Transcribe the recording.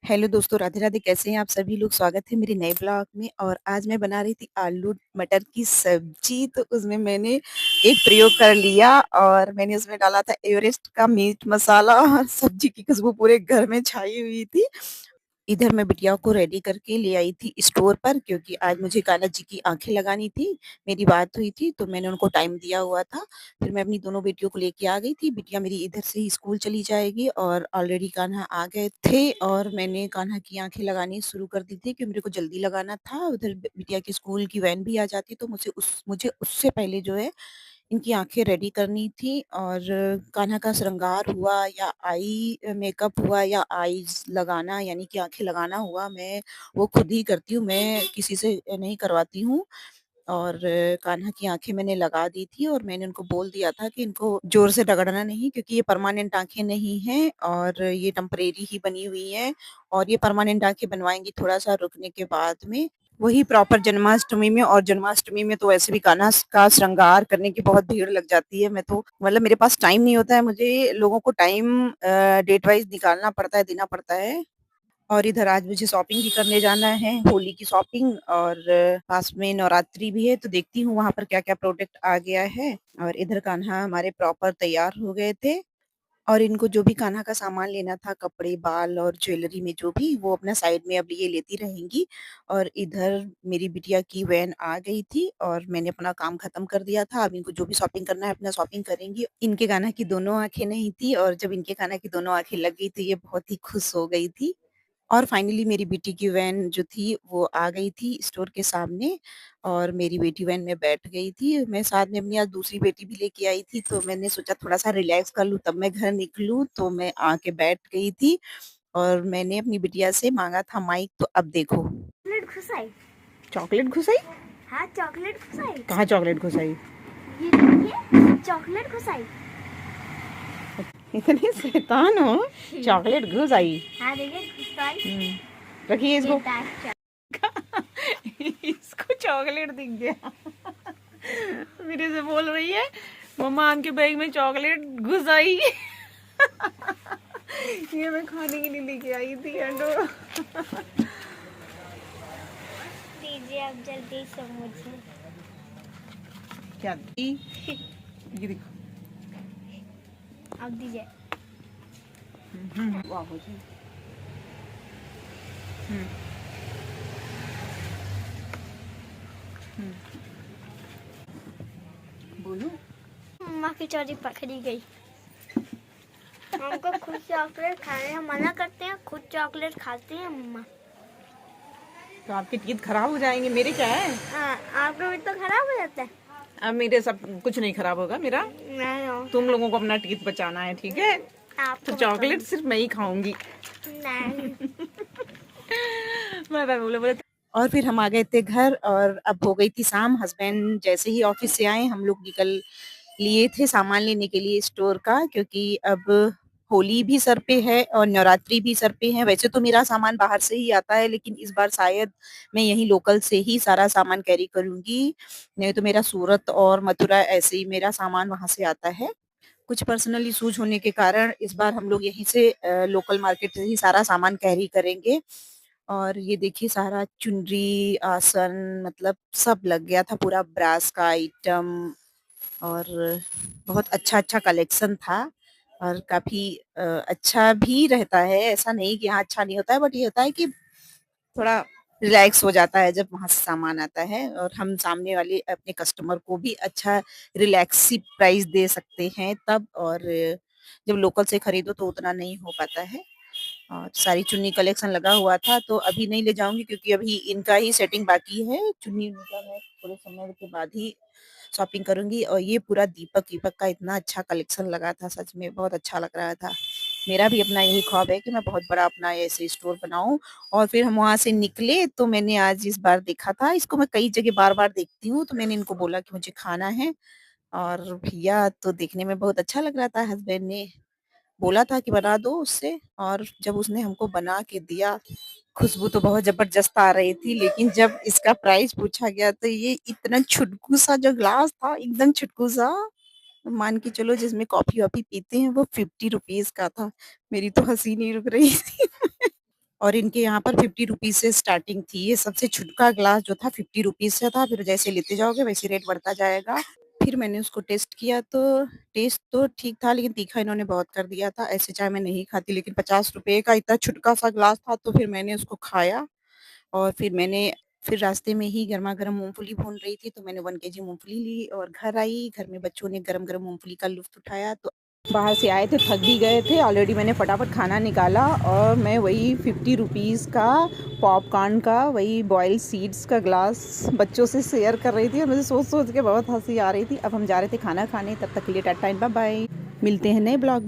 Hello दोस्तों, राधे-राधे। कैसे हैं आप सभी लोग? स्वागत है मेरे नए ब्लॉग में। और आज मैं बना रही थी आलू मटर की सब्जी। तो उसमें मैंने एक प्रयोग कर लिया और मैंने उसमें डाला था एवरेस्ट का मीट मसाला और सब्जी की खुशबू पूरे घर में छाई हुई थी। इधर मैं बिटिया को रेडी करके ले आई थी स्टोर पर, क्योंकि आज मुझे कान्हा जी की आँखें लगानी थी। मेरी बात हुई थी तो मैंने उनको टाइम दिया हुआ था। फिर मैं अपनी दोनों बेटियों को लेके आ गई थी। बिटिया मेरी इधर से ही स्कूल चली जाएगी और ऑलरेडी कान्हा आ गए थे और मैंने कान्हा की आँखें लगानी शुरू कर दी थी, क्योंकि मेरे को जल्दी लगाना था। उधर बिटिया की स्कूल की वैन भी आ जाती तो मुझे उससे पहले जो है इनकी आँखें रेडी करनी थी। और कान्हा का श्रृंगार हुआ या आई मेकअप हुआ या आईज़ लगाना यानी कि आँखें लगाना हुआ, मैं वो खुद ही करती हूँ, मैं किसी से नहीं करवाती हूँ। और कान्हा की आँखें मैंने लगा दी थी और मैंने उनको बोल दिया था कि इनको ज़ोर से रगड़ना नहीं, क्योंकि ये परमानेंट आँखें नहीं हैं और ये टेम्परेरी ही बनी हुई हैं। और ये परमानेंट आँखें बनवाएँगी थोड़ा-सा रुकने के बाद में। वही प्रॉपर जन्माष्टमी में, और जन्माष्टमी में तो वैसे भी कान्हा का श्रृंगार करने की बहुत भीड़ लग जाती है। मैं तो मतलब मेरे पास टाइम नहीं होता है, मुझे लोगों को टाइम डेट वाइज़ निकालना पड़ता है, देना पड़ता है। और इधर आज मुझे शॉपिंग भी करने जाना है, होली की शॉपिंग। और पास में नवरात्रि भी है, तो देखती हूँ वहाँ पर क्या-क्या प्रोडक्ट आ गया है। और इधर कान्हा हमारे प्रॉपर तैयार हो गए थे और इनको जो भी कान्हा का सामान लेना था, कपड़े, बाल और ज्वेलरी में जो भी, वो अपना साइड में अब ये लेती रहेंगी। और इधर मेरी बिटिया की वैन आ गई थी और मैंने अपना काम खत्म कर दिया था। अब इनको जो भी शॉपिंग करना है, अपना शॉपिंग करेंगी। इनके कान्हा की दोनों आँखें नहीं थी और जब इनके कान्हा की दोनों आँखें लग गई, तो ये बहुत ही खुश हो गई थी। और फाइनली मेरी बेटी की वैन जो थी वो आ गई थी स्टोर के सामने और मेरी बेटी वैन में बैठ गई थी। मैं साथ में अपनी आज दूसरी बेटी भी लेके आई थी, तो मैंने सोचा थोड़ा-सा रिलैक्स कर लूँ तब मैं घर निकलूँ, तो मैं आके बैठ गई थी और मैंने अपनी बिटिया से माँगा था माइक। तो अब देखो। चॉकलेट घुसाई। चॉकलेट घुसाई? हाँ, चॉकलेट घुसाई। कहाँ चॉकलेट घुसाई? ये देखिए, चॉकलेट घुसाई। इतनी शैतान हो, चॉकलेट घुसाई। हाँ, देखिए घुसाई। रखिए ये इसको। डार्क इसको चॉकलेट दिख गया। मेरे से बोल रही है मम्मा आपके बैग में चॉकलेट घुस आई। ये मैं खाने के लिए लेके आई थी अंडो। दीजिए अब जल्दी से मुझे। क्या दी? ये देखो। अब दीजिए। वाह हो जी। बोलो। मम्मा की चोरी पकड़ी गई। हमको खुद चॉकलेट खाने हम मना करते हैं, खुद चॉकलेट खाती है मम्मा। तो आपके टीथ खराब हो जाएंगे, मेरे क्या है? हाँ, आपका भी तो खराब हो जाता है। अब मेरे सब कुछ नहीं खराब होगा मेरा। नहीं, तुम लोगों को अपना टीथ बचाना है, ठीक है? तो आपको चॉकलेट सिर्फ मैं ही खाऊंगी। नहीं। बाय बाय बोले बोले। और फिर हम आ गए थे घर और अब हो गई थी शाम। हस्बैंड जैसे ही ऑफिस से आए, हम लोग निकल लिए थे सामान लेने के लिए स्टोर का, क्योंकि अब होली भी सर पे है और नवरात्रि भी सर पे है। वैसे तो मेरा सामान बाहर से ही आता है, लेकिन इस बार शायद मैं यहीं लोकल से ही सारा सामान कैरी करूंगी। नहीं तो मेरा सूरत और मथुरा ऐसे ही मेरा सामान वहां से आता है। कुछ पर्सनल इश्यूज होने के कारण इस बार हम लोग यहीं से लोकल मार्केट से ही सारा सामान कैरी करेंगे। और ये देखिए सारा चुनरी, आसन, मतलब सब लग गया था, पूरा ब्रास का आइटम। और बहुत अच्छा-अच्छा कलेक्शन था और काफ़ी अच्छा भी रहता है। ऐसा नहीं कि यहाँ अच्छा नहीं होता है, बट ये होता है कि थोड़ा रिलैक्स हो जाता है जब वहाँ से सामान आता है और हम सामने वाले अपने कस्टमर को भी अच्छा रिलैक्सी प्राइस दे सकते हैं तब। और जब लोकल से खरीदो तो उतना नहीं हो पाता है। और सारी चुन्नी कलेक्शन लगा हुआ था, तो अभी नहीं ले जाऊँगी क्योंकि अभी इनका ही सेटिंग बाकी है। चुन्नी-उन्नी का मैं थोड़े समय के बाद ही शॉपिंग करूँगी। और ये पूरा दीपक-वीपक का इतना अच्छा कलेक्शन लगा था, सच में बहुत अच्छा लग रहा था। मेरा भी अपना यही ख्वाब है कि मैं बहुत बड़ा अपना ऐसे स्टोर बनाऊँ। और फिर हम वहाँ से निकले तो मैंने आज इस बार देखा था, इसको मैं कई जगह बार-बार देखती हूँ, तो मैंने इनको बोला कि मुझे खाना है। और भैया तो देखने में बहुत अच्छा लग रहा था, हस्बैंड ने बोला था कि बना दो उससे। और जब उसने हमको बना के दिया, खुशबू तो बहुत ज़बरदस्त आ रही थी, लेकिन जब इसका प्राइस पूछा गया तो ये इतना छुटकू-सा जो ग्लास था, एकदम छुटकू-सा, मान के चलो जिसमें कॉफ़ी-वॉफ़ी पीते हैं, वो ₹50 का था। मेरी तो हँसी नहीं रुक रही थी। और इनके यहाँ पर 50 रुपीज़ से स्टार्टिंग थी। ये सबसे छुटका ग्लास जो था 50 रुपीज़ से था, फिर जैसे लेते जाओगे वैसे रेट बढ़ता जाएगा। फिर मैंने उसको टेस्ट किया तो टेस्ट तो ठीक था, लेकिन तीखा इन्होंने बहुत कर दिया था। ऐसे चाय मैं नहीं खाती, लेकिन 50 रुपए का इतना छुटका-सा ग्लास था, तो फिर मैंने उसको खाया। और फिर रास्ते में ही गरमा-गरम मूँगफली भून रही थी, तो मैंने 1 केजी मूँगफली ली और घर आई। घर में बच्चों ने गरम-गरम मूँगफली का लुत्फ़ उठाया। तो बाहर से आए थे, थक भी गए थे। ऑलरेडी मैंने फटाफट खाना निकाला और मैं वही 50 रुपीज़ का पॉपकॉर्न का वही बॉइल्ड सीड्स का ग्लास बच्चों से शेयर कर रही थी और मुझे सोच-सोच के बहुत हँसी आ रही थी। अब हम जा रहे थे खाना खाने, तब तक के लिए टाटा एंड बाय-बाय। मिलते हैं नए ब्लॉग में।